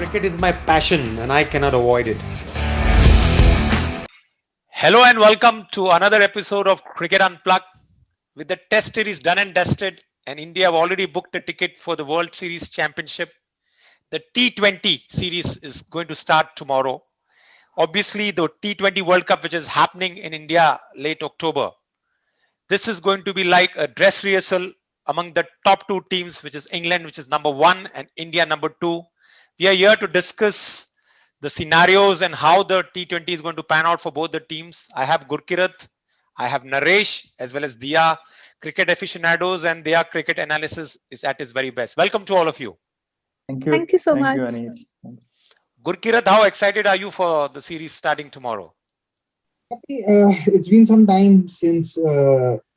Cricket is my passion and I cannot avoid it. Hello and welcome to another episode of Cricket Unplugged. With the test series done and dusted, and India have already booked a ticket for the World Series Championship, the T20 series is going to start tomorrow. Obviously, the T20 World Cup, which is happening in India late October, this is going to be like a dress rehearsal among the top two teams, which is England, which is number one, and India, number two. We are here to discuss the scenarios and how the T20 is going to pan out for both the teams. I have Gurkirat, I have Naresh, as well as Dia, cricket aficionados, and their cricket analysis is at its very best. Welcome to all of you. Thank you. Thank you so Thank you, much. Anish. Thanks. Gurkirat, how excited are you for the series starting tomorrow? It's been some time since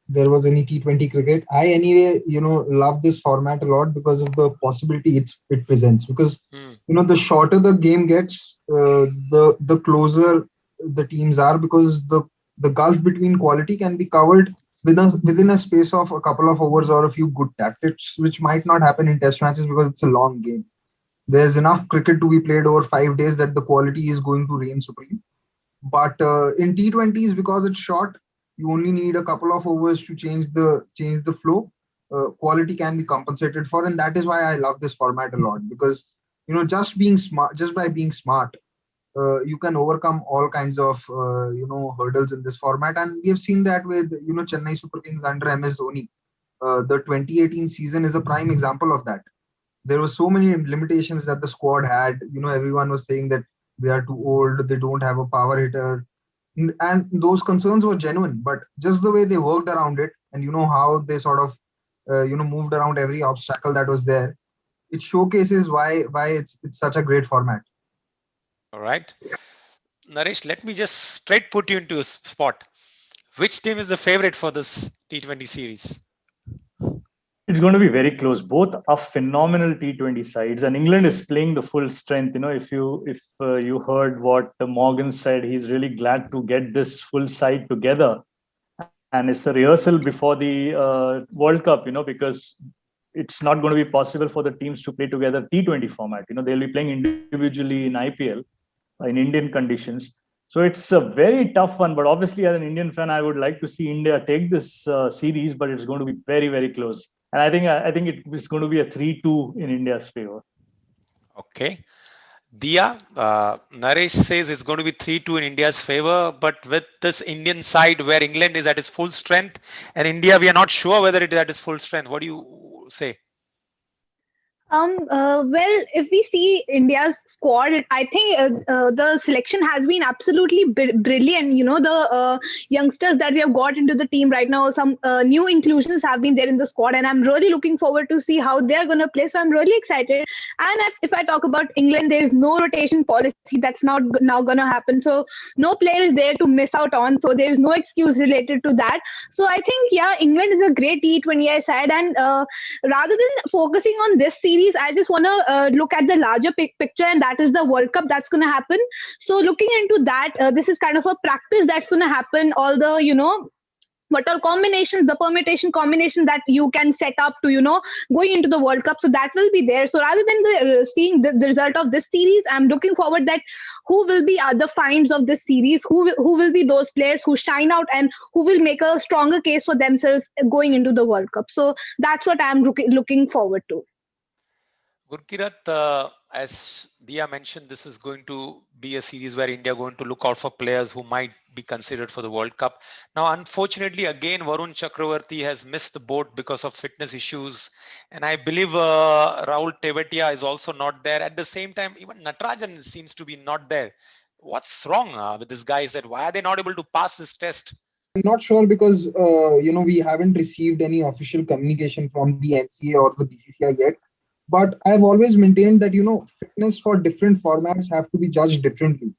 there was any T20 cricket. I anyway, love this format a lot because of the possibility it presents. Because the shorter the game gets, the closer the teams are. Because the gulf between quality can be covered within a space of a couple of overs or a few good tactics, which might not happen in Test matches because it's a long game. There's enough cricket to be played over 5 days that the quality is going to reign supreme. But in T20s, because it's short, you only need a couple of overs to change the flow. Quality can be compensated for, and that is why I love this format a lot. Because just by being smart, you can overcome all kinds of hurdles in this format, and we have seen that with Chennai Super Kings under MS Dhoni. The 2018 season is a prime example of that. There were so many limitations that the squad had. Everyone was saying that they are too old, they don't have a power hitter, and those concerns were genuine. But just the way they worked around it, and how they sort of moved around every obstacle that was there, it showcases why it's such a great format. All right. Naresh, let me just straight put you into a spot. Which team is the favorite for this T20 series? It's going to be very close. Both are phenomenal T20 sides, and England is playing the full strength. If you heard what Morgan said, he's really glad to get this full side together, and it's a rehearsal before the World Cup. Because it's not going to be possible for the teams to play together T20 format. They'll be playing individually in IPL in Indian conditions. So it's a very tough one. But obviously, as an Indian fan, I would like to see India take this series, but it's going to be very, very close. And I think it's going to be a 3-2 in India's favor. Okay. Dia, Naresh says it's going to be 3-2 in India's favor, but with this Indian side where England is at its full strength and India, we are not sure whether it is at its full strength. What do you say? Well, if we see India's squad, I think the selection has been absolutely brilliant. The youngsters that we have got into the team right now, some new inclusions have been there in the squad, and I'm really looking forward to see how they're going to play. So I'm really excited. And if I talk about England, there is no rotation policy that's not now going to happen. So no player is there to miss out on. So there is no excuse related to that. So I think, yeah, England is a great T20I side, and rather than focusing on this series, I just want to look at the larger picture, and that is the World Cup that's going to happen. So looking into that, this is kind of a practice that's going to happen. All the what all combinations, the permutation combination that you can set up to going into the World Cup. So that will be there. So rather than seeing the result of this series, I'm looking forward that who will be the finds of this series, who will be those players who shine out and who will make a stronger case for themselves going into the World Cup. So that's what I'm looking forward to. Gurkirat, as Dia mentioned, this is going to be a series where India are going to look out for players who might be considered for the World Cup. Now, unfortunately, again, Varun Chakravarti has missed the boat because of fitness issues. And I believe Rahul Tewatia is also not there. At the same time, even Natarajan seems to be not there. What's wrong with these guys? That why are they not able to pass this test? I'm not sure because we haven't received any official communication from the NCA or the BCCI yet. But I've always maintained that, fitness for different formats have to be judged differently.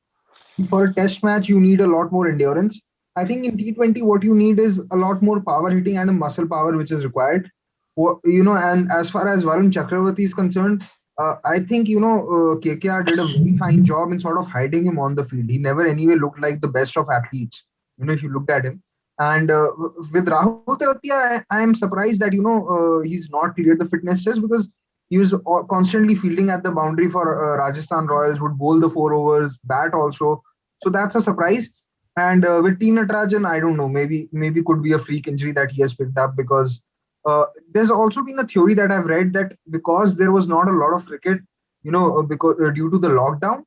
For a test match, you need a lot more endurance. I think in T20, what you need is a lot more power hitting and a muscle power, which is required. And as far as Varun Chakravarti is concerned, I think, KKR did a very fine job in sort of hiding him on the field. He never anyway looked like the best of athletes, if you looked at him. And with Rahul Tewatia, I am surprised that, he's not cleared the fitness test because He was constantly fielding at the boundary for Rajasthan Royals, would bowl the 4 overs, bat also. So that's a surprise. And with T Natarajan, I don't know, maybe could be a freak injury that he has picked up, because there's also been a theory that I've read that because there was not a lot of cricket, because due to the lockdown,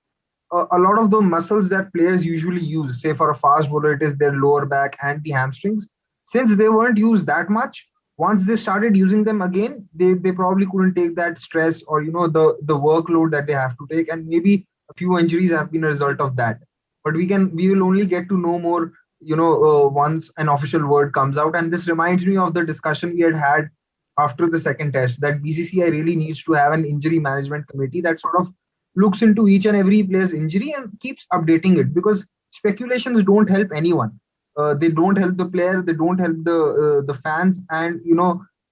a lot of the muscles that players usually use, say for a fast bowler, it is their lower back and the hamstrings. Since they weren't used that much, once they started using them again, they probably couldn't take that stress, or the workload that they have to take, and maybe a few injuries have been a result of that. But we will only get to know more, once an official word comes out. And this reminds me of the discussion we had after the second test, that BCCI really needs to have an injury management committee that sort of looks into each and every player's injury and keeps updating it, because speculations don't help anyone. They don't help the player, they don't help the fans, and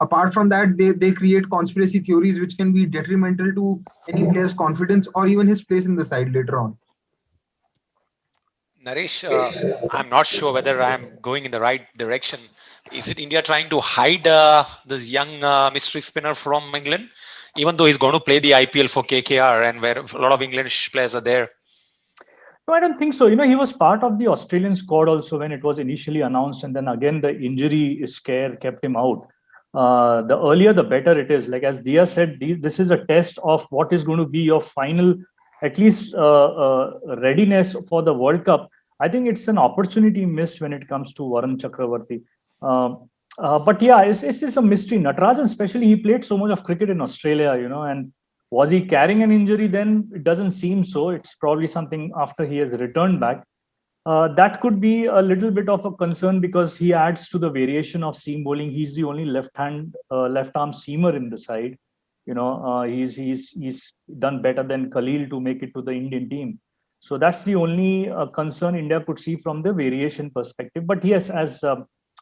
apart from that, they create conspiracy theories which can be detrimental to any player's confidence or even his place in the side later on. Naresh, I'm not sure whether I'm going in the right direction. Is it India trying to hide this young mystery spinner from England, even though he's going to play the IPL for KKR and where a lot of English players are there? No, I don't think so. He was part of the Australian squad also when it was initially announced, and then again the injury scare kept him out. The earlier, the better it is. Like as Dia said, this is a test of what is going to be your final, at least readiness for the World Cup. I think it's an opportunity missed when it comes to Varun Chakravarti. But yeah, it's just a mystery. Natarajan, especially, he played so much of cricket in Australia, and was he carrying an injury then? It doesn't seem so. It's probably something after he has returned back. That could be a little bit of a concern because he adds to the variation of seam bowling. He's the only left-arm seamer in the side. He's done better than Khalil to make it to the Indian team. So that's the only concern India could see from the variation perspective. But yes, as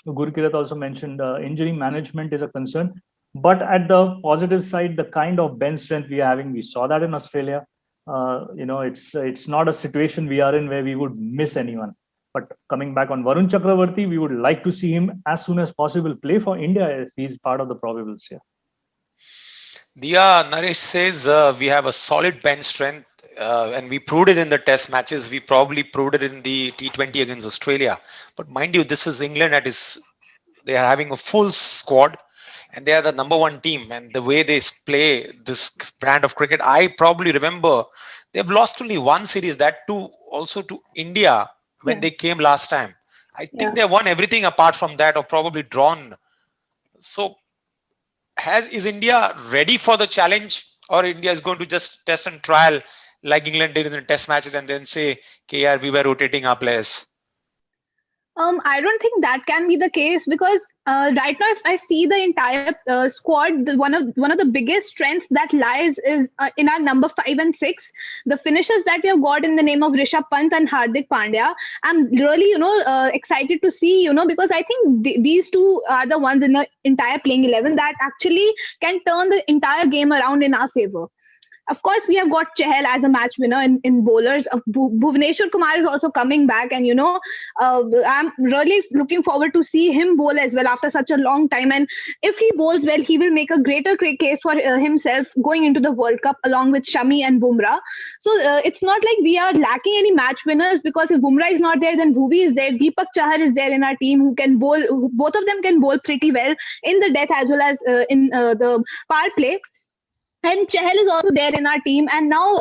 Gurkirat also mentioned, injury management is a concern. But at the positive side, the kind of bench strength we are having, we saw that in Australia. It's not a situation we are in where we would miss anyone. But coming back on Varun Chakravarti, we would like to see him as soon as possible play for India if he's part of the probables here. Dia, Naresh says we have a solid bench strength. And we proved it in the test matches. We probably proved it in the T20 against Australia. But mind you, this is England. They are having a full squad and they are the number one team. And the way they play this brand of cricket, I probably remember they've lost only one series, that too also to India when they came last time. I think they won everything apart from that, or probably drawn. So is India ready for the challenge, or India is going to just test and trial like England did in the test matches and then say, KR, we were rotating our players? I don't think that can be the case, because right now, if I see the entire squad, one of the biggest strengths that lies is in our number 5 and 6, the finishers that we have got in the name of Rishabh Pant and Hardik Pandya. I'm really, excited to see, because I think these two are the ones in the entire playing 11 that actually can turn the entire game around in our favor. Of course, we have got Chahal as a match winner in bowlers. Bhuvneshwar Kumar is also coming back, and I'm really looking forward to see him bowl as well after such a long time. And if he bowls well, he will make a greater case for himself going into the World Cup along with Shami and Bumrah. So it's not like we are lacking any match winners, because if Bumrah is not there, then Bhuvi is there. Deepak Chahar is there in our team who can bowl. Both of them can bowl pretty well in the death as well as in the power play. And Chahal is also there in our team. And now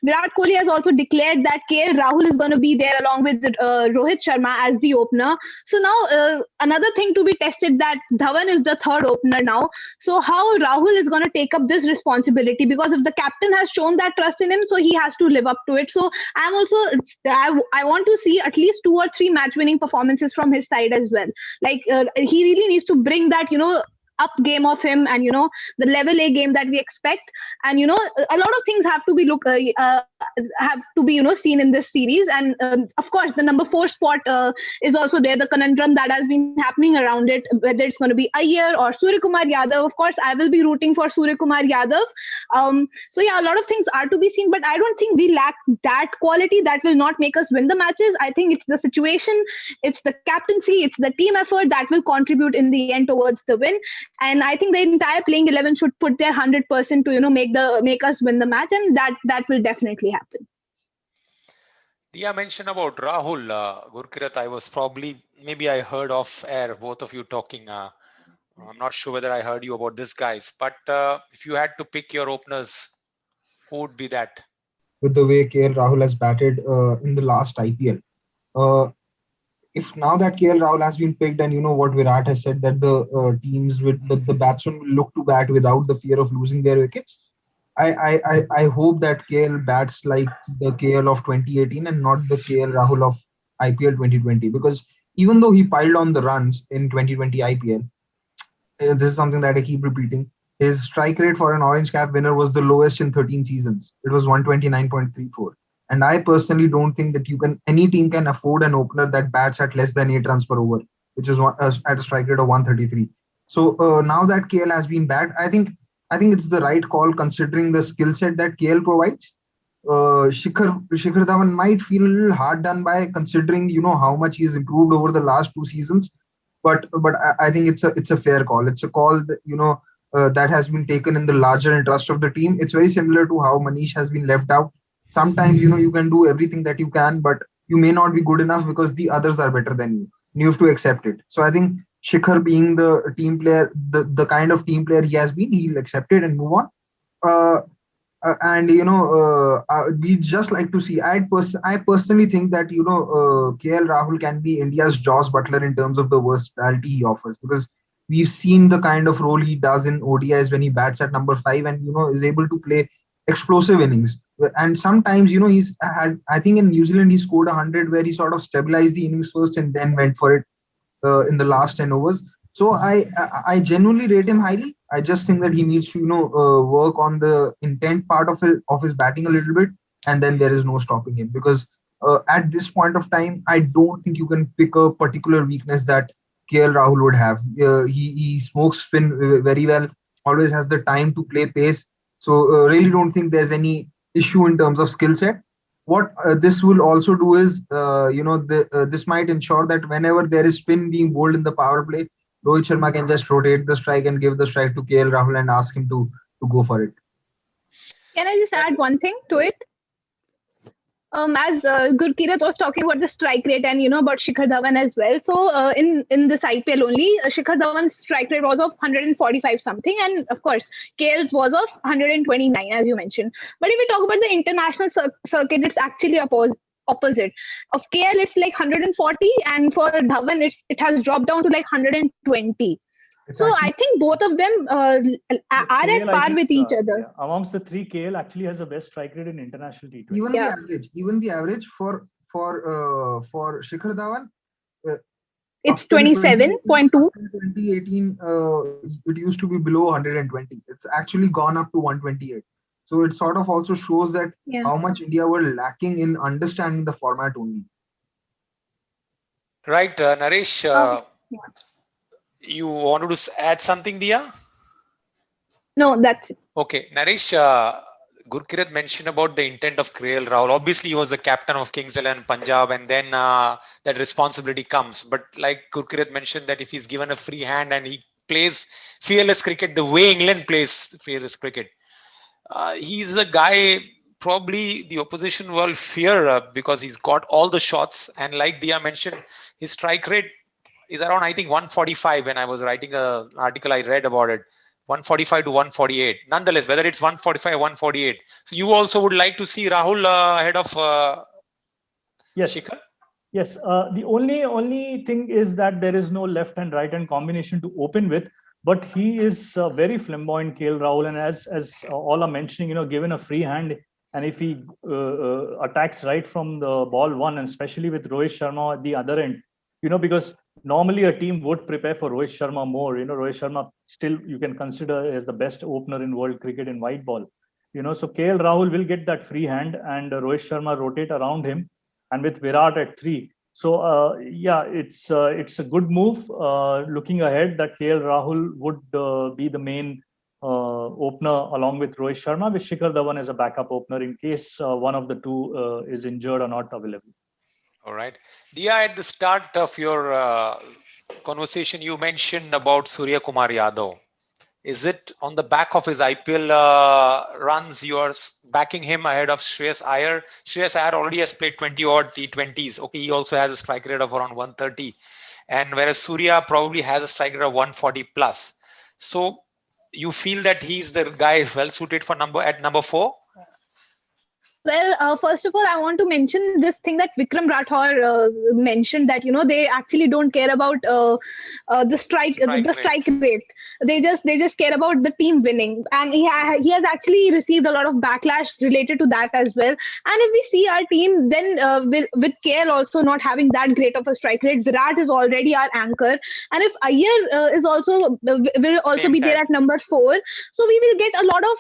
Virat Kohli has also declared that KL Rahul is going to be there along with Rohit Sharma as the opener. So now another thing to be tested, that Dhawan is the third opener now. So how Rahul is going to take up this responsibility, because if the captain has shown that trust in him, so he has to live up to it. So I want to see at least 2 or 3 match winning performances from his side as well. Like he really needs to bring that, up game of him, and the level A game that we expect. And a lot of things have to be seen in this series. And of course the number 4 spot is also there, the conundrum that has been happening around it, whether it's going to be Iyer or Surya Kumar Yadav. Of course I will be rooting for Surya Kumar Yadav. So yeah, a lot of things are to be seen, but I don't think we lack that quality that will not make us win the matches. I think it's the situation, it's the captaincy, it's the team effort that will contribute in the end towards the win. And I think the entire playing 11 should put their 100% to make us win the match, and that will definitely happen. Dia mentioned about Rahul, Gurkirat. I was maybe I heard off air both of you talking. I'm not sure whether I heard you about this guys, but if you had to pick your openers, who would be that? With the way KL Rahul has batted in the last IPL. If now that KL Rahul has been picked, and you know what Virat has said, that the teams with the batsmen will look to bat without the fear of losing their wickets. I hope that KL bats like the KL of 2018 and not the KL Rahul of IPL 2020, because even though he piled on the runs in 2020 IPL, this is something that I keep repeating. His strike rate for an orange cap winner was the lowest in 13 seasons. It was 129.34. And I personally don't think that any team can afford an opener that bats at less than 8 runs per over, which is at a strike rate of 133. So now that KL has been backed, I think it's the right call considering the skill set that KL provides. Shikhar Dhawan might feel a little hard done by, considering how much he's improved over the last 2 seasons. But I think it's a fair call. It's a call that that has been taken in the larger interest of the team. It's very similar to how Manish has been left out. Sometimes you can do everything that you can, but you may not be good enough because the others are better than you. And you have to accept it. So I think Shikhar, being the team player, the kind of team player he has been, he'll accept it and move on. And we just like to see. I personally think that KL Rahul can be India's Jaws Butler in terms of the versatility he offers, because we've seen the kind of role he does in ODIs when he bats at number 5 and is able to play explosive innings. And sometimes he's had, I think in New Zealand he scored 100 where he sort of stabilized the innings first and then went for it in the last 10 overs. So I genuinely rate him highly. I just think that he needs to work on the intent part of his batting a little bit, and then there is no stopping him, because at this point of time I don't think you can pick a particular weakness that KL Rahul would have. He smokes spin very well, always has the time to play pace. So really don't think there's any issue in terms of skill set. What this will also do is, this might ensure that whenever there is spin being bowled in the power play, Rohit Sharma can just rotate the strike and give the strike to KL Rahul and ask him to go for it. Can I just add one thing to it? As Gurkirat was talking about the strike rate and about Shikhar Dhawan as well. So in this IPL only, Shikhar Dhawan's strike rate was of 145 something, and of course KL's was of 129, as you mentioned. But if we talk about the international circuit, it's actually opposite. Of KL, it's like 140, and for Dhawan, it has dropped down to like 120. So I think both of them are at par with each other. Yeah. Amongst the three, KL actually has the best strike rate in international T20. Even the average for Shikhar Dhawan, it's 27.2. 2018, it used to be below 120. It's actually gone up to 128. So it sort of also shows that how much India were lacking in understanding the format only. Right, Naresh. You wanted to add something, Dia? No, that's it. Okay, Naresh, Gurkirat mentioned about the intent of KL Rahul. Obviously, he was the captain of Kings XI Punjab, and then that responsibility comes. But like Gurkirat mentioned, that if he's given a free hand and he plays fearless cricket the way England plays fearless cricket, he's a guy probably the opposition will fear because he's got all the shots. And like Dia mentioned, his strike rate is around, I think, 145. When I was writing an article, I read about it. 145 to 148. Nonetheless, whether it's 145 or 148. So you also would like to see Rahul ahead of Shikhar? Yes. The only thing is that there is no left and right hand combination to open with. But he is very flamboyant, KL Rahul, and as all are mentioning, given a free hand, and if he attacks right from the ball one, and especially with Rohit Sharma at the other end, because normally a team would prepare for Rohit Sharma more. Rohit Sharma still you can consider as the best opener in world cricket in white ball. So KL Rahul will get that free hand, and Rohit Sharma rotate around him, and with Virat at 3. So it's a good move. Looking ahead, that KL Rahul would be the main opener along with Rohit Sharma, with Shikhar Dhawan as a backup opener in case one of the two is injured or not available. All right. Dia, at the start of your conversation you mentioned about Surya Kumar Yadav. Is it on the back of his IPL runs you are backing him ahead of Shreyas Iyer? Shreyas Iyer already has played 20 odd T20s. Okay, he also has a strike rate of around 130. And whereas Surya probably has a strike rate of 140 plus. So you feel that he's the guy well suited for number 4? Well, first of all, I want to mention this thing that Vikram Rathore mentioned, that they actually don't care about the strike rate. They just care about the team winning, and he has actually received a lot of backlash related to that as well. And if we see our team, then with KL also not having that great of a strike rate, Virat is already our anchor, and if Iyer is also will also Same be there time. at number 4, so we will get a lot of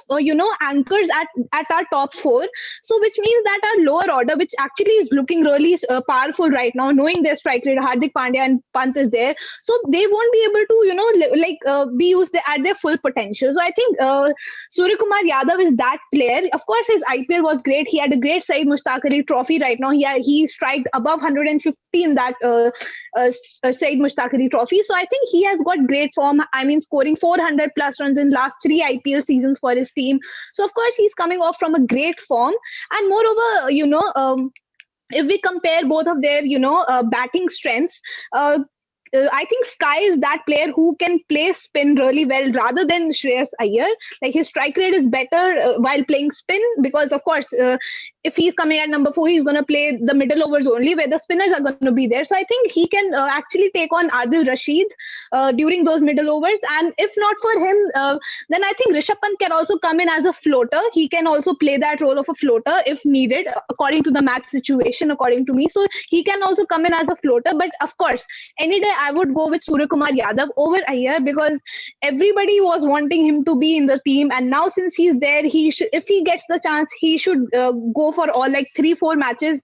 anchors at our top 4. So which means that our lower order, which actually is looking really powerful right now, knowing their strike rate, Hardik Pandya and Pant is there, so they won't be able to be used at their full potential. So I think Surya Kumar Yadav is that player. Of course, his IPL was great. He had a great Saeed Mushtaq Ali Trophy right now. He striked above 150 in that Saeed Mushtaq Ali Trophy. So I think he has got great form. I mean, scoring 400 plus runs in last 3 IPL seasons for his team. So of course, he's coming off from a great form. And moreover, if we compare both of their, batting strengths, I think Sky is that player who can play spin really well rather than Shreyas Iyer. Like, his strike rate is better while playing spin, because of course, if he's coming at number 4, he's going to play the middle overs only, where the spinners are going to be there. So I think he can actually take on Adil Rashid during those middle overs. And if not for him, then I think Rishabh Pant can also come in as a floater. He can also play that role of a floater if needed, according to the match situation, according to me. So he can also come in as a floater. But of course, any day I would go with Surya Kumar Yadav over Iyer, because everybody was wanting him to be in the team. And now since he's there, if he gets the chance, he should go for all 3-4 matches.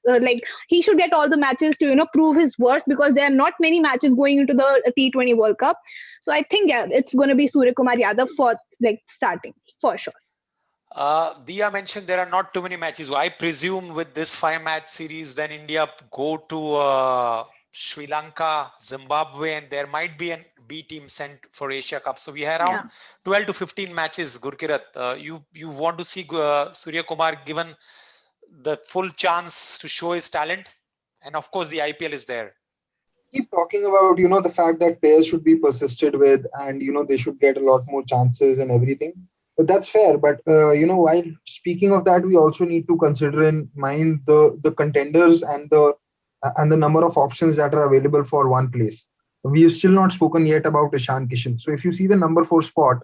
He should get all the matches to prove his worth, because there are not many matches going into the T20 World Cup. So I think it's going to be Surya Kumar Yadav for starting for sure. Dia mentioned there are not too many matches. I presume with this 5-match series, then India go to Sri Lanka, Zimbabwe, and there might be an B team sent for Asia Cup. So we have around 12 to 15 matches. Gurkirat, you want to see Surya Kumar given the full chance to show his talent, and of course the IPL is there. Keep talking about the fact that players should be persisted with, and they should get a lot more chances and everything. But that's fair. But while speaking of that, we also need to consider in mind the contenders and the number of options that are available for one place. We've still not spoken yet about Ishan Kishan. So if you see the number 4 spot,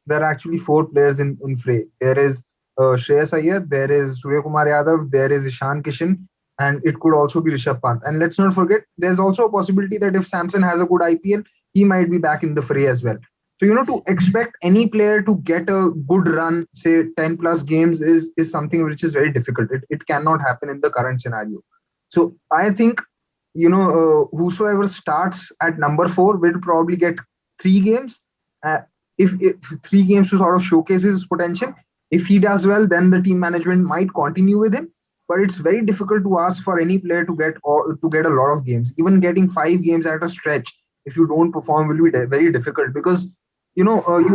there are actually 4 players in fray. There is Shreyas Iyer, there is Surya Kumar Yadav, there is Ishan Kishan, and it could also be Rishabh Pant. And let's not forget, there's also a possibility that if Samson has a good IPL, he might be back in the fray as well. So, to expect any player to get a good run, say 10 plus games, is something which is very difficult. It cannot happen in the current scenario. So I think, whosoever starts at number 4 will probably get 3 games. If 3 games to sort of showcase his potential. If he does well, then the team management might continue with him. But it's very difficult to ask for any player to get a lot of games. Even getting 5 games at a stretch, if you don't perform, will be very difficult, because you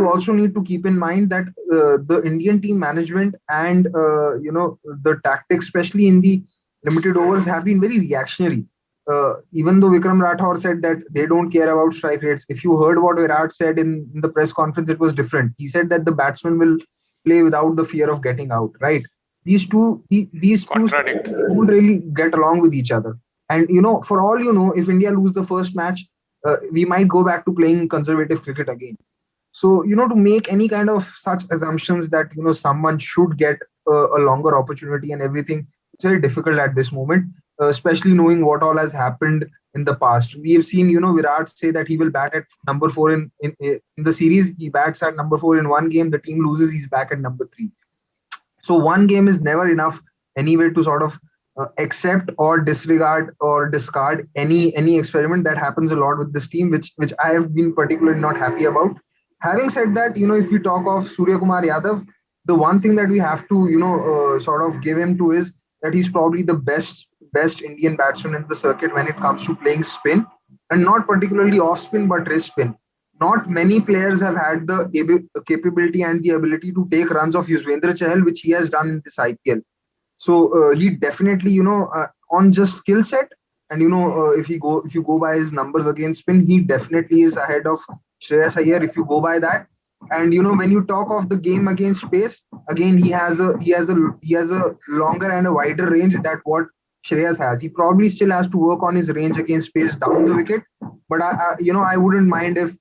also need to keep in mind that the Indian team management and the tactics, especially in the limited overs, have been very reactionary. Even though Vikram Rathore said that they don't care about strike rates, if you heard what Virat said in the press conference, it was different. He said that the batsman will play without the fear of getting out, right? These two don't really get along with each other. And, for all if India lose the first match, we might go back to playing conservative cricket again. So, to make any kind of such assumptions that, someone should get a longer opportunity and everything, it's very difficult at this moment, especially knowing what all has happened in the past. We have seen, Virat say that he will bat at number 4 in the series. He bats at number 4 in one game. The team loses, he's back at number 3. So one game is never enough anyway to sort of accept or disregard or discard any experiment. That happens a lot with this team, which I have been particularly not happy about. Having said that, if you talk of Surya Kumar Yadav, the one thing that we have to, sort of give him to is that he's probably the best Indian batsman in the circuit when it comes to playing spin. and not particularly off spin but wrist spin. Not many players have had the capability and the ability to take runs of Yuzvendra Chahal, which he has done in this IPL. So he definitely, on just skill set, and if you go by his numbers against spin, he definitely is ahead of Shreyas Iyer if you go by that. And when you talk of the game against pace, again he has a longer and a wider range that what Shreyas has. He probably still has to work on his range against pace down the wicket, but I wouldn't mind if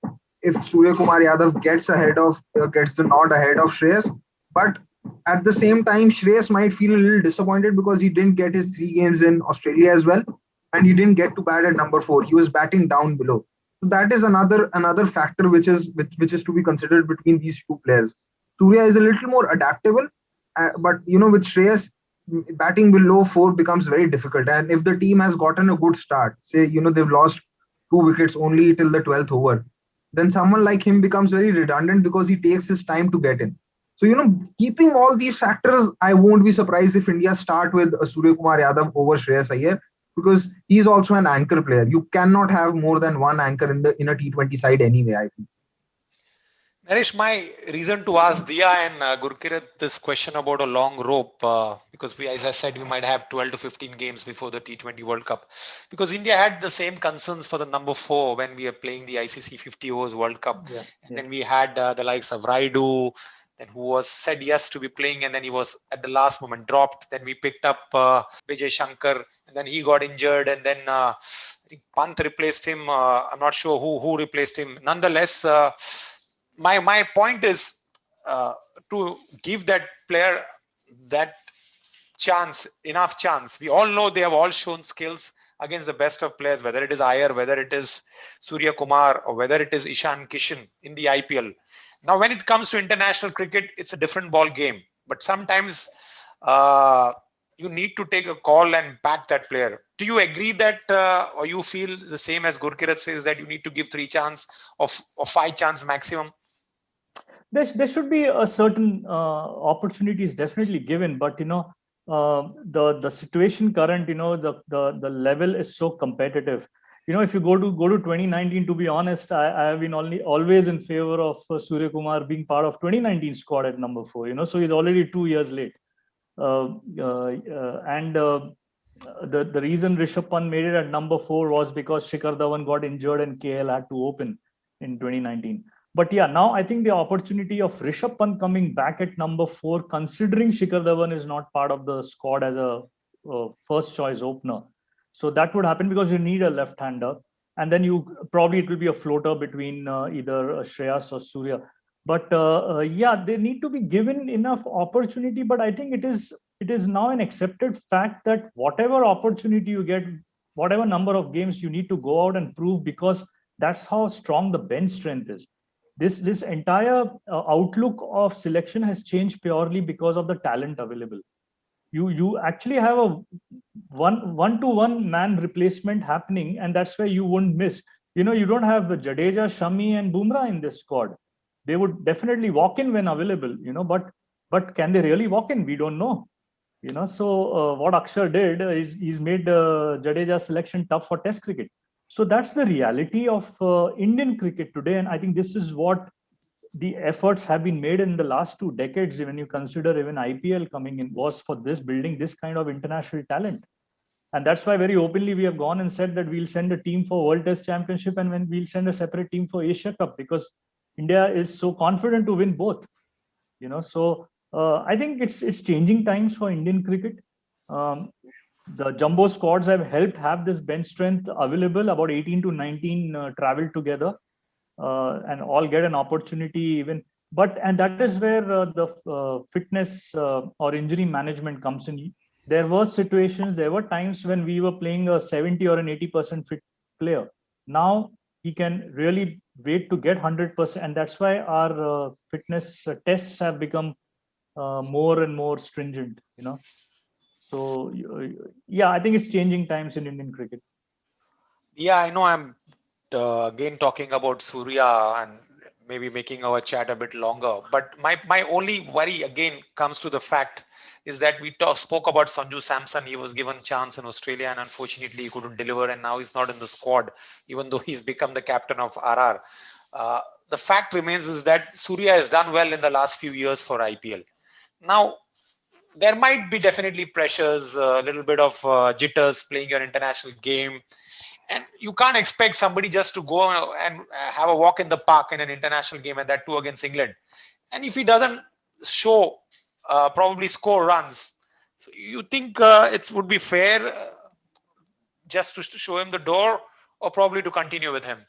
Surya Kumar Yadav gets the nod ahead of Shreyas. But at the same time, Shreyas might feel a little disappointed because he didn't get his 3 games in Australia as well, and he didn't get to bat at number 4. He was batting down below. So that is another factor which is to be considered between these two players. Surya is a little more adaptable, but with Shreyas, batting below 4 becomes very difficult. And if the team has gotten a good start, say they've lost 2 wickets only till the 12th over, then someone like him becomes very redundant because he takes his time to get in. So, keeping all these factors, I won't be surprised if India start with Surya Kumar Yadav over Shreyas Iyer, because he's also an anchor player. You cannot have more than one anchor in a T20 side anyway, I think. Naresh, my reason to ask Dia and Gurkirat this question about a long rope, because as I said, we might have 12 to 15 games before the T20 World Cup, because India had the same concerns for the number 4 when we were playing the ICC 50 overs World Cup. Then we had the likes of Raidu, then who was said yes to be playing, and then he was at the last moment dropped. Then we picked up Vijay Shankar, and then he got injured, and then I think Pant replaced him. I'm not sure who replaced him. Nonetheless, my point is to give that player that enough chance. We all know they have all shown skills against the best of players, whether it is Iyer, whether it is Surya Kumar, or whether it is Ishan Kishan in the IPL. Now, when it comes to international cricket, it's a different ball game. But sometimes you need to take a call and back that player. Do you agree that, or you feel the same as Gurkirat says, that you need to give 3 chance or 5 chance maximum? There should be a certain opportunities definitely given, but the situation current, the level is so competitive. If you go to 2019, to be honest, I have been always in favor of Surya Kumar being part of 2019 squad at number 4. So he's already 2 years late. And the reason Rishabh Pant made it at number 4 was because Shikhar Dhawan got injured and KL had to open in 2019. But yeah, now I think the opportunity of Rishabh Pant coming back at number 4, considering Shikhar Dhawan is not part of the squad as a first choice opener. So that would happen because you need a left-hander. And then it will be a floater between either Shreyas or Surya. But they need to be given enough opportunity. But I think it is now an accepted fact that whatever opportunity you get, whatever number of games, you need to go out and prove, because that's how strong the bench strength is. This entire outlook of selection has changed purely because of the talent available. You actually have a one-to-one man replacement happening, and that's where you won't miss. You don't have Jadeja, Shami, and Bumrah in this squad. They would definitely walk in when available, but can they really walk in? We don't know. So what Akshar did is he's made Jadeja's selection tough for Test cricket. So that's the reality of Indian cricket today, and I think this is what the efforts have been made in the last 2 decades, when you consider even IPL coming in, was for building this kind of international talent. And that's why very openly we have gone and said that we'll send a team for World Test Championship, and when we'll send a separate team for Asia Cup, because India is so confident to win both. So I think it's changing times for Indian cricket. The jumbo squads have helped have this bench strength available. About 18 to 19 travel together and all get an opportunity even. And that is where the fitness or injury management comes in. There were times when we were playing a 70 or an 80% fit player. Now he can really wait to get 100%, and that's why our fitness tests have become more and more stringent. So yeah, I think it's changing times in Indian cricket. Yeah, I know. I'm again talking about Surya, and maybe making our chat a bit longer. But my only worry again comes to the fact is that we spoke about Sanju Samson. He was given chance in Australia and unfortunately he couldn't deliver, and now he's not in the squad, even though he's become the captain of RR. Uh, the fact remains is that Surya has done well in the last few years for IPL. Now, there might be definitely pressures, a little bit of jitters playing your international game. And you can't expect somebody just to go and have a walk in the park in an international game, and that too against England. And if he doesn't show, probably score runs, so you think it would be fair just to show him the door, or probably to continue with him?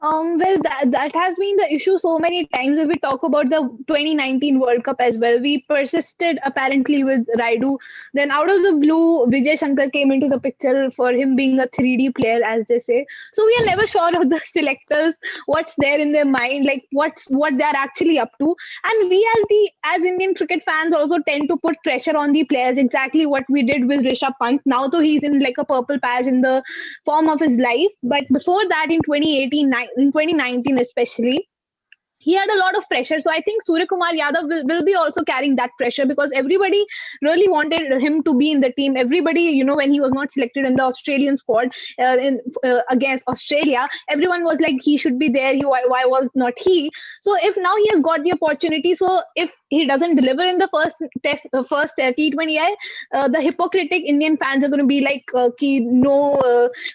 Well, that has been the issue so many times. If we talk about the 2019 World Cup as well, we persisted apparently with Raidu. Then out of the blue, Vijay Shankar came into the picture for him being a 3D player, as they say. So we are never sure of the selectors, what's there in their mind, like what they are actually up to. And we as Indian cricket fans also tend to put pressure on the players. Exactly what we did with Rishabh Pant. Now, though he's in like a purple patch in the form of his life, but before that in 2019 especially, he had a lot of pressure. So I think Surya Kumar Yadav will be also carrying that pressure, because everybody really wanted him to be in the team. Everybody, when he was not selected in the Australian squad against Australia, everyone was like, he should be there. Why was not he? So if now he has got the opportunity, so if he doesn't deliver in the first T20I, the hypocritic Indian fans are going to be like,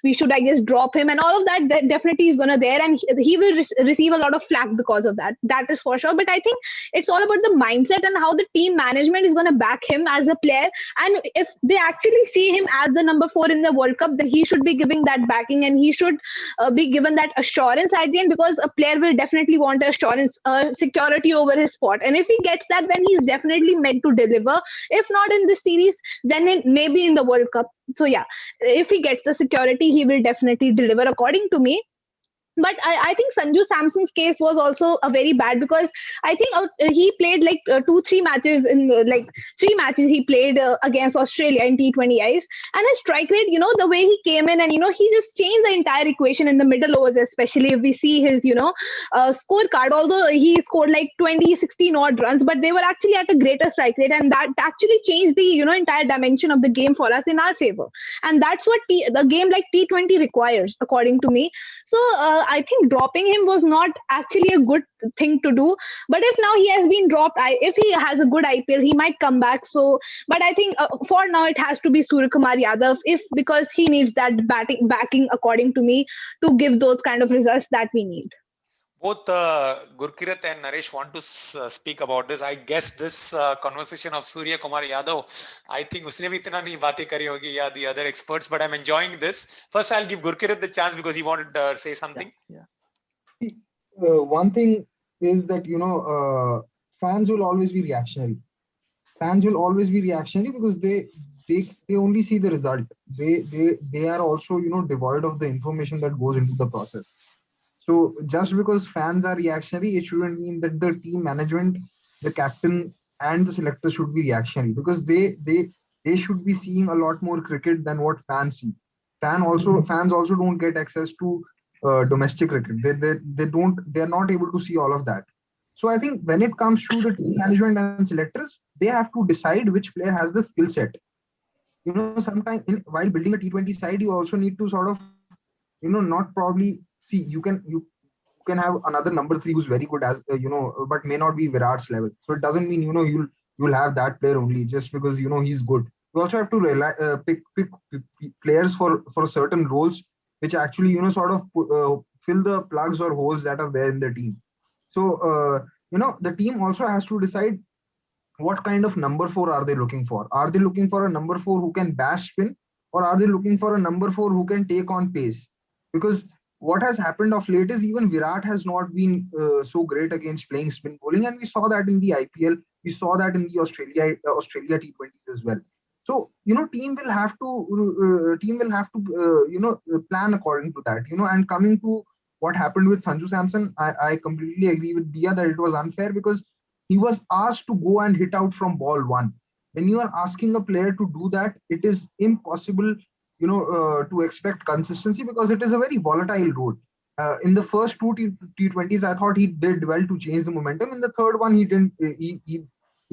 we should, I guess, drop him, and all of that definitely is going to there, and he will receive a lot of flack because of that. That is for sure. But I think it's all about the mindset and how the team management is going to back him as a player. And if they actually see him as the number 4 in the World Cup, then he should be giving that backing, and he should be given that assurance at the end, because a player will definitely want assurance, security over his spot. And if he gets that, then he's definitely meant to deliver. If not in this series, then maybe in the World Cup. So yeah, if he gets the security, he will definitely deliver, according to me. But I think Sanju Samson's case was also a very bad, because I think he played like 2-3 matches in 3 matches he played against Australia in T20Is, and his strike rate, the way he came in, and he just changed the entire equation in the middle overs, especially if we see his scorecard. Although he scored like 20, 16 odd runs, but they were actually at a greater strike rate, and that actually changed the entire dimension of the game for us in our favor. And that's what the game like T20 requires, according to me. So I think dropping him was not actually a good thing to do. But if now he has been dropped, if he has a good IPL, he might come back. So, but I think for now it has to be Surya Kumar Yadav, because he needs that backing, according to me, to give those kind of results that we need. Both Gurkirat and Naresh want to speak about this. I guess this conversation of Surya Kumar Yadav, I think usne bhi itna nahi baatein kari hogi, yeah, the other experts, but I'm enjoying this. First, I'll give Gurkirat the chance because he wanted to say something. Yeah. One thing is that, fans will always be reactionary. Fans will always be reactionary because they only see the result. They are also, devoid of the information that goes into the process. So just because fans are reactionary, it shouldn't mean that the team management, the captain, and the selector should be reactionary, because they should be seeing a lot more cricket than what fans see. Fans also don't get access to domestic cricket. They are not able to see all of that. So I think when it comes to the team management and selectors, they have to decide which player has the skill set. Sometimes while building a T20 side, you also need to sort of, not probably see, you can have another number 3 who's very good as but may not be Virat's level. So it doesn't mean you'll have that player only just because he's good. You also have to pick players for certain roles which actually sort of fill the plugs or holes that are there in the team. So the team also has to decide what kind of number 4 are they looking for. Are they looking for a number 4 who can bash spin, or are they looking for a number 4 who can take on pace? Because what has happened of late is even Virat has not been so great against playing spin bowling, and we saw that in the IPL. We saw that in the Australia T20s as well. So team will have to plan according to that. And coming to what happened with Sanju Samson, I completely agree with Dia that it was unfair, because he was asked to go and hit out from ball 1. When you are asking a player to do that, it is impossible to expect consistency, because it is a very volatile role. In the first two T20s, I thought he did well to change the momentum. In the third one, he didn't. He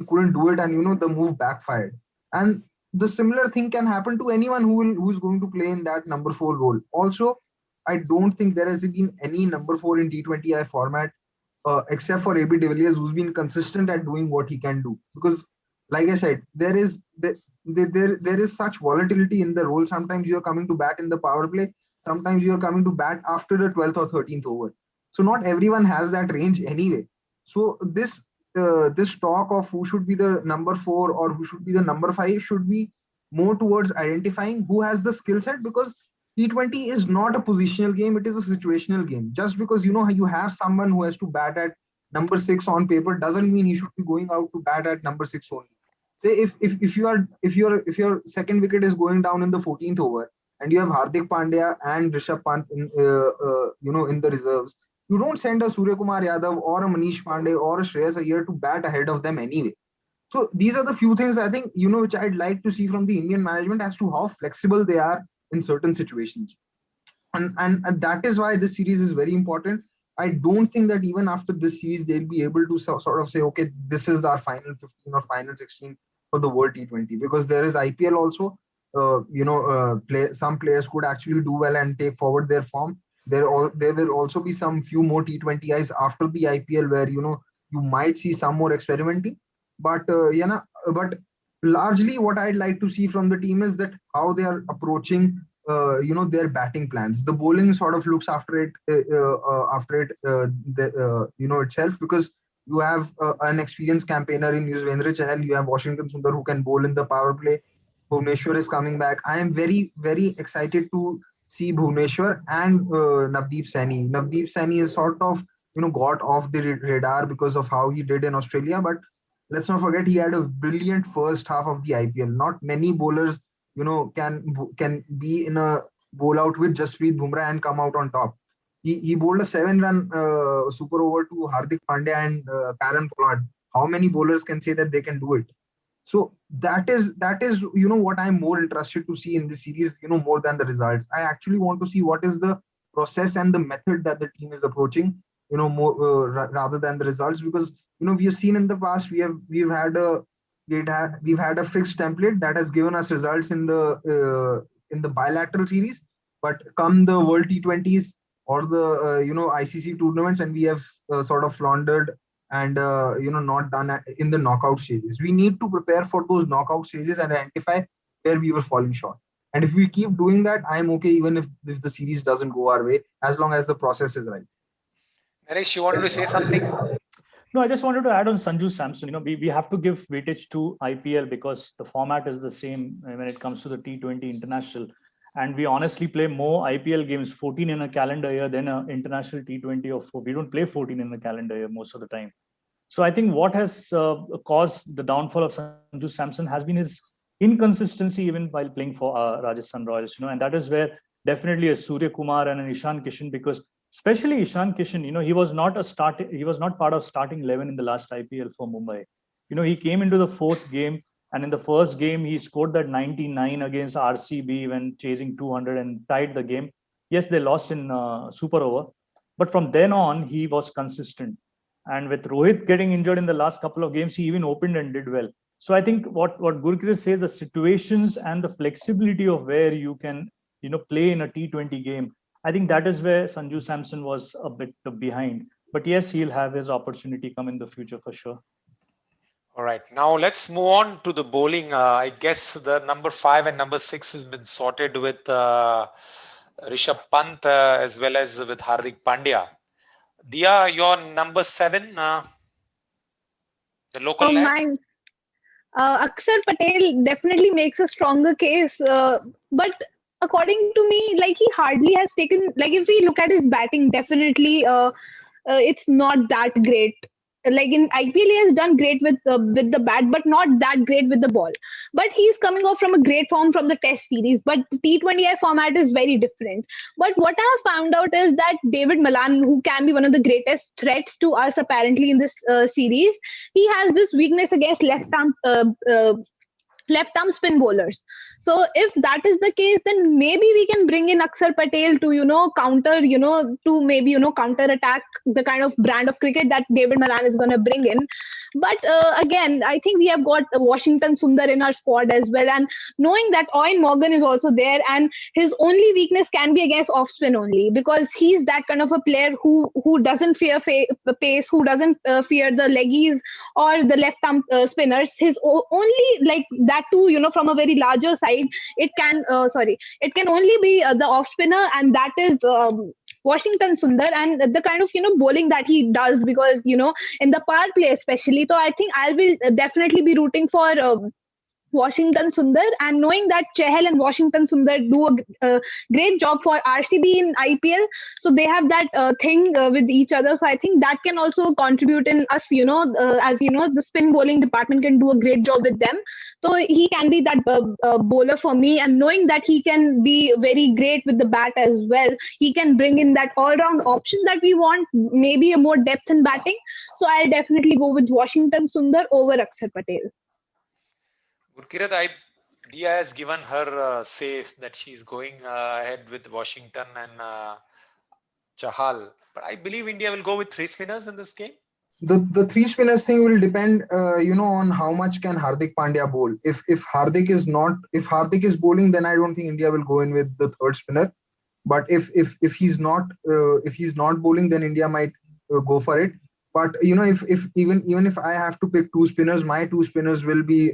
couldn't do it, and the move backfired. And the similar thing can happen to anyone who's going to play in that number 4 role. Also, I don't think there has been any number 4 in T20I format except for AB de Villiers, who's been consistent at doing what he can do. Because, like I said, there is such volatility in the role. Sometimes you're coming to bat in the power play. Sometimes you're coming to bat after the 12th or 13th over. So not everyone has that range anyway. So this talk of who should be the number 4 or who should be the number 5 should be more towards identifying who has the skill set, because T20 is not a positional game, it is a situational game. Just because you have someone who has to bat at number 6 on paper doesn't mean he should be going out to bat at number 6 only. Say if your second wicket is going down in the 14th over and you have Hardik Pandya and Rishabh Pant in the reserves, you don't send a Surya Kumar Yadav or a Manish Pandey or a Shreyas Iyer to bat ahead of them anyway. So these are the few things I think which I'd like to see from the Indian management as to how flexible they are in certain situations. And that is why this series is very important. I don't think that even after this series they'll be able to sort of say, okay, this is our final 15 or final 16 for the World T20, because there is IPL also. Some players could actually do well and take forward their form. There will also be some few more T20Is after the IPL where you might see some more experimenting. But but largely what I'd like to see from the team is that how they are approaching their batting plans. The bowling sort of looks after it itself, because you have an experienced campaigner in Yuzvendra Chahal, you have Washington Sundar who can bowl in the power play. Bhuvneshwar is coming back. I am very, very excited to see Bhuvneshwar and Navdeep Saini. Navdeep Saini is sort of got off the radar because of how he did in Australia, but let's not forget he had a brilliant first half of the IPL. Not many bowlers can be in a bowl out with Jasprit Bumrah and come out on top. He bowled a 7-run super over to Hardik Pandya and Karen Pollard. How many bowlers can say that they can do it? So that is what I'm more interested to see in this series, more than the results. I actually want to see what is the process and the method that the team is approaching, more rather than the results, because we have seen in the past we've had a fixed template that has given us results in the bilateral series, but come the World T20s or the ICC tournaments, and we have sort of floundered and not done in the knockout stages. We need to prepare for those knockout stages and identify where we were falling short. And if we keep doing that, I'm okay even if the series doesn't go our way, as long as the process is right. Naresh, you wanted to say something? No, I just wanted to add on Sanju Samson. We have to give weightage to IPL because the format is the same when it comes to the T20 international. And we honestly play more IPL games, 14 in a calendar year, than an international T20 or 4. We don't play 14 in a calendar year most of the time. So I think what has caused the downfall of Sanju Samson has been his inconsistency even while playing for Rajasthan Royals. And that is where definitely a Surya Kumar and an Ishan Kishan, because especially Ishan Kishan, he was not part of starting 11 in the last IPL for Mumbai. He came into the 4th game, and in the first game he scored that 99 against RCB when chasing 200 and tied the game. Yes, they lost in super over, but from then on he was consistent. And with Rohit getting injured in the last couple of games, he even opened and did well. So I think what Gurkrit says, the situations and the flexibility of where you can play in a T20 game, I think that is where Sanju Samson was a bit behind. But yes, he'll have his opportunity come in the future for sure. All right. Now let's move on to the bowling. I guess the number 5 and number 6 has been sorted with Rishabh Pant as well as with Hardik Pandya. Dia, your number 7, the local lad? Mine. Akshar Patel definitely makes a stronger case, but according to me, he hardly has taken. If we look at his batting, definitely, it's not that great. In IPL, he has done great with the bat, but not that great with the ball. But he's coming off from a great form from the Test series. But the T20I format is very different. But what I have found out is that David Malan, who can be one of the greatest threats to us apparently in this series, he has this weakness against left arm spin bowlers. So if that is the case, then maybe we can bring in Akshar Patel to counter, to maybe counter attack the kind of brand of cricket that David Malan is going to bring in. But again, I think we have got Washington Sundar in our squad as well, and knowing that Owen Morgan is also there, and his only weakness can be against off spin only, because he's that kind of a player who doesn't fear pace, who doesn't fear the leggies or the left arm spinners. His only, like that too, from a very larger side, it can it can only be the off spinner, and that is Washington Sundar, and the kind of bowling that he does, because in the power play especially. So I think I will definitely be rooting for Washington Sundar, and knowing that Chahal and Washington Sundar do a great job for RCB in IPL, so they have that thing with each other. So I think that can also contribute in us, as the spin bowling department can do a great job with them. So he can be that bowler for me, and knowing that he can be very great with the bat as well, he can bring in that all-round option that we want, maybe a more depth in batting. So I'll definitely go with Washington Sundar over Akshar Patel. Gurkirat, Dia has given her say that she's going ahead with Washington and Chahal. But I believe India will go with 3 spinners in this game. The 3 spinners thing will depend, on how much can Hardik Pandya bowl. If Hardik is bowling, then I don't think India will go in with the 3rd spinner. But if he's not bowling, then India might go for it. But if even if I have to pick 2 spinners, my 2 spinners will be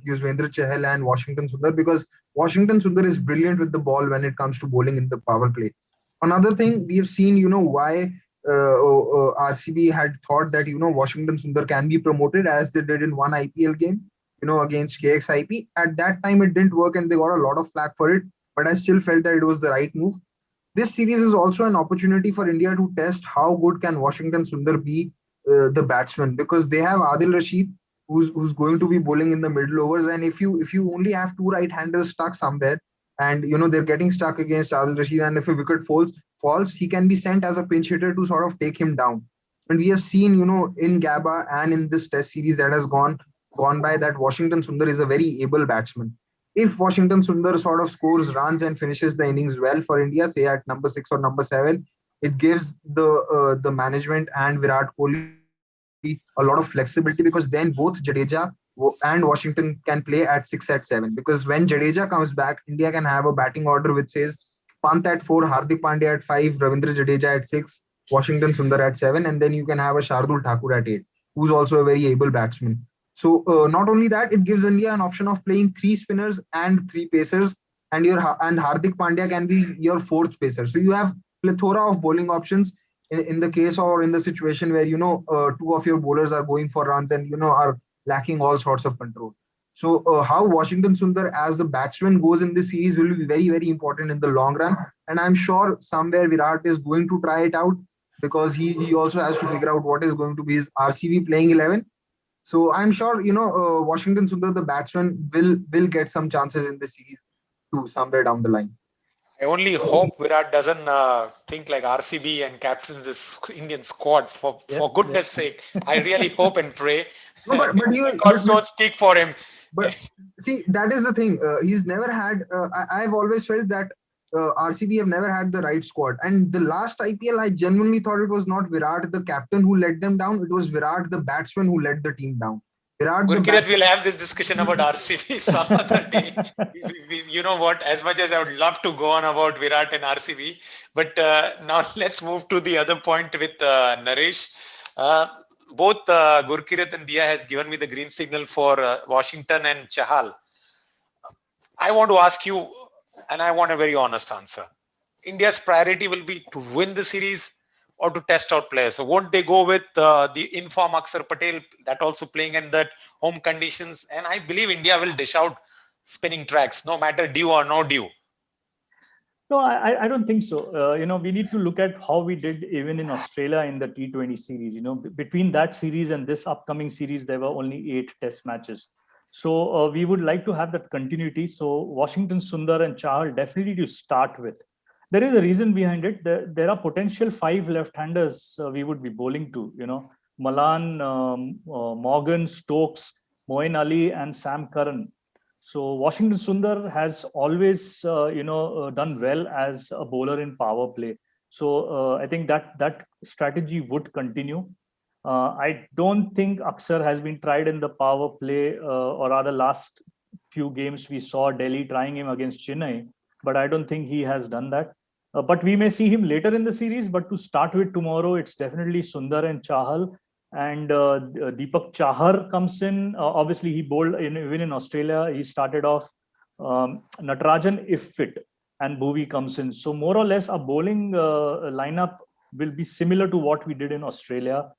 Yuzvendra Chahal and Washington Sundar, because Washington Sundar is brilliant with the ball when it comes to bowling in the power play. Another thing we have seen, why RCB had thought that Washington Sundar can be promoted, as they did in one IPL game, against KXIP. At that time, it didn't work, and they got a lot of flack for it. But I still felt that it was the right move. This series is also an opportunity for India to test how good can Washington Sundar be, the batsman, because they have Adil Rashid, who's going to be bowling in the middle overs. And if you only have 2 right-handers stuck somewhere, and they're getting stuck against Adil Rashid, and if a wicket falls, he can be sent as a pinch hitter to sort of take him down. And we have seen, in Gabba and in this Test series that has gone by, that Washington Sundar is a very able batsman. If Washington Sundar sort of scores runs and finishes the innings well for India, say at number 6 or number 7, it gives the management and Virat Kohli a lot of flexibility, because then both Jadeja and Washington can play at 6 at 7. Because when Jadeja comes back, India can have a batting order which says Pant at 4, Hardik Pandya at 5, Ravindra Jadeja at 6, Washington Sundar at 7, and then you can have a Shardul Thakur at 8, who's also a very able batsman. So not only that, it gives India an option of playing 3 spinners and 3 pacers, and Hardik Pandya can be your 4th pacer. So you have plethora of bowling options in the case, or in the situation where 2 of your bowlers are going for runs and are lacking all sorts of control. So how Washington Sundar as the batsman goes in this series will be very, very important in the long run. And I'm sure somewhere Virat is going to try it out, because he also has to figure out what is going to be his RCB playing 11. So I'm sure Washington Sundar, the batsman, will get some chances in this series too, somewhere down the line. I only hope Virat doesn't think like RCB and captains this Indian squad. For goodness sake, I really hope and pray. No, but God don't speak for him. But see, that is the thing. He's never had. I've always felt that RCB have never had the right squad. And the last IPL, I genuinely thought it was not Virat, the captain, who let them down. It was Virat, the batsman, who let the team down. Gurkirat, we'll have this discussion about RCB some other day. You know what? As much as I would love to go on about Virat and RCB, but now let's move to the other point with Naresh. Both Gurkirat and Dia has given me the green signal for Washington and Chahal. I want to ask you, and I want a very honest answer. India's priority will be to win the series or to test out players. So won't they go with the inform Akshar Patel, that also playing in that home conditions? And I believe India will dish out spinning tracks, no matter due or no due. No, I don't think so. We need to look at how we did even in Australia in the T20 series. Between that series and this upcoming series, there were only 8 test matches. So we would like to have that continuity. So Washington Sundar and Chahal definitely to start with. There is a reason behind it. There are potential 5 left-handers we would be bowling to. Malan, Morgan, Stokes, Moeen Ali, and Sam Curran. So Washington Sundar has always, done well as a bowler in power play. So I think that strategy would continue. I don't think Aksar has been tried in the power play, or rather last few games we saw Delhi trying him against Chennai, but I don't think he has done that. But we may see him later in the series. But to start with tomorrow, it's definitely Sundar and Chahal. And Deepak Chahar comes in. Obviously, he bowled even in Australia. He started off. Natarajan if fit, and Bhuvi comes in. So more or less, a bowling lineup will be similar to what we did in Australia.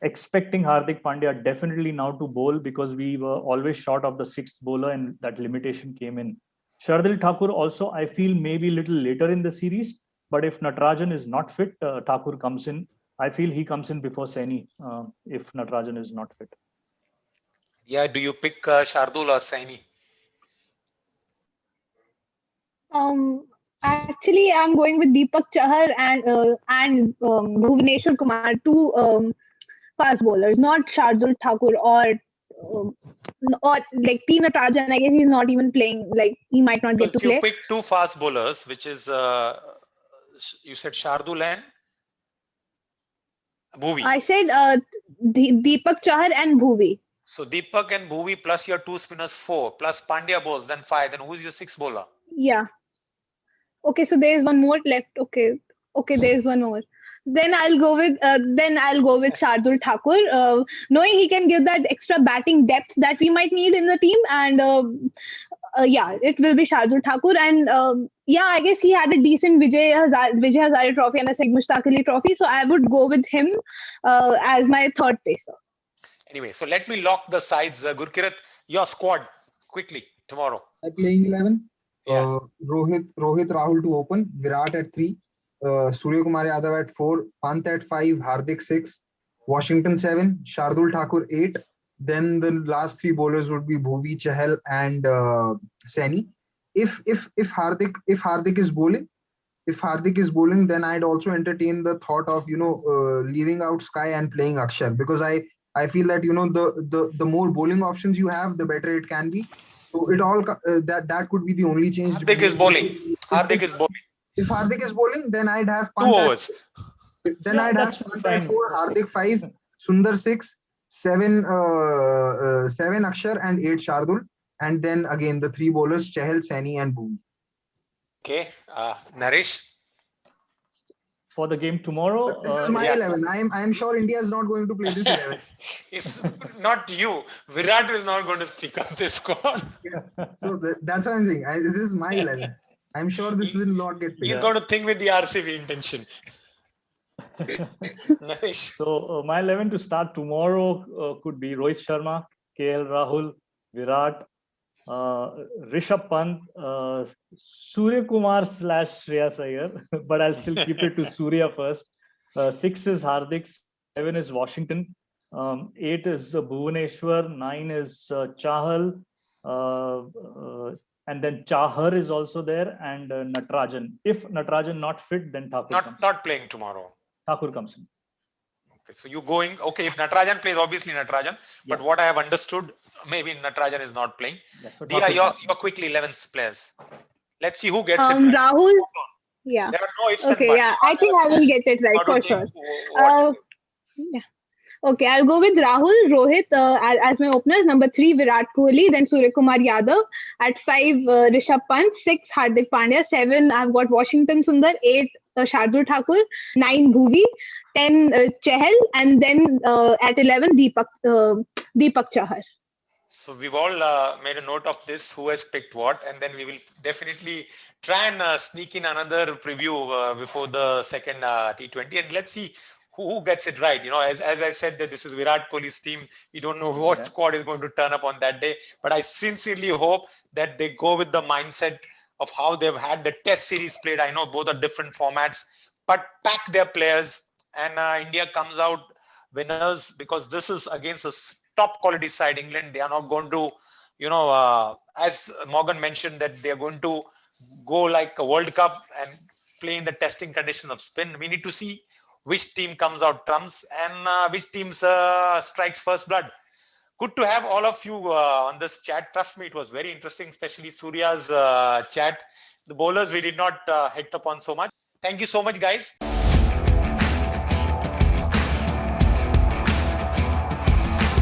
Expecting Hardik Pandya definitely now to bowl, because we were always short of the sixth bowler, and that limitation came in. Shardul Thakur also, I feel, maybe a little later in the series. But if Natarajan is not fit, Thakur comes in. I feel he comes in before Saini if Natarajan is not fit. Yeah, do you pick Shardul or Saini? Actually, I'm going with Deepak Chahar and Bhuvaneshwar Kumar, two fast bowlers, not Shardul Thakur or like T Natarajan. I guess he's not even playing. Like he might not So get to if you play. pick two fast bowlers, which is you said Shardul and Bhuvi. I said Deepak Chahar and Bhuvi. So Deepak and Bhuvi plus your two spinners 4 plus Pandya bowls, then 5. Then who's your sixth bowler? Yeah. Okay, so there is one more left. Okay, there is one more. Then I'll go with Shardul Thakur, knowing he can give that extra batting depth that we might need in the team. And yeah, it will be Shardul Thakur. And yeah, I guess he had a decent Vijay Hazare Trophy and a Syed Mushtaq Ali Trophy, so I would go with him as my third pacer. Anyway, so let me lock the sides. Gurkirat, your squad quickly tomorrow. Playing 11. Yeah. Rohit Rahul to open. Virat at 3. Surya Kumar Yadav at 4. Pant at 5. Hardik 6. Washington 7. Shardul Thakur 8. Then the last 3 bowlers would be Bhuvi, Chahal, and Saini. If Hardik is bowling, then I'd also entertain the thought of leaving out Sky and playing Akshar, because I feel that the more bowling options you have, the better it can be. So it all that could be the only change. Hardik is bowling. If Hardik is bowling, then I'd have 2 overs. Then I'd have Pant at 4, Hardik 5, Sundar 6, 7 Akshar and 8 Shardul, and then again the 3 bowlers Chahal, Saini, and Bhuvi. Okay, Naresh. For the game tomorrow, But this is my 11. I'm sure India is not going to play this 11. It's not you. Virat is not going to pick up this squad. So that's what I'm saying. This is my 11. I'm sure this will not get picked. He's going to think with the RCB intention. Naresh. So my 11 to start tomorrow could be Rohit Sharma, KL Rahul, Virat, Rishabh Pant, Surya Kumar / Shreyas Iyer, but I'll still keep it to Surya first. 6 is Hardik, 7 is Washington, 8 is Bhuvaneshwar, 9 is Chahal, and then Chahar is also there, and Natarajan. If Natarajan not fit, then Thakur comes not playing tomorrow. Thakur comes in. Okay, so you going, okay, if Natarajan plays, obviously Natarajan, but what I have understood, maybe Natarajan is not playing. Yeah, so Dia, your quickly 11 players. Let's see who gets it right. Rahul. Yeah. There are no ifs Okay, and buts. yeah, I think I will get it right for sure. Yeah. Okay, I'll go with Rahul, Rohit as my openers. Number 3, Virat Kohli. Then Surya Kumar Yadav. At 5, Rishabh Pant. 6, Hardik Pandya. 7, I've got Washington Sundar. 8, Shardul Thakur. 9, Bhuvi. 10, Chahal. And then at 11, Deepak Chahar. So we've all made a note of this, who has picked what, and then we will definitely try and sneak in another preview before the second T20, and let's see who gets it right. As I said, that this is Virat Kohli's team. We don't know what squad is going to turn up on that day, but I sincerely hope that they go with the mindset of how they've had the test series played. I know both are different formats, but pack their players, and India comes out winners, because this is against a top quality side, England. They are not going to, as Morgan mentioned, that they are going to go like a World Cup and play in the testing condition of spin. We need to see which team comes out trumps and which team strikes first blood. Good to have all of you on this chat. Trust me, it was very interesting, especially Surya's chat. The bowlers we did not hit upon so much. Thank you so much, guys.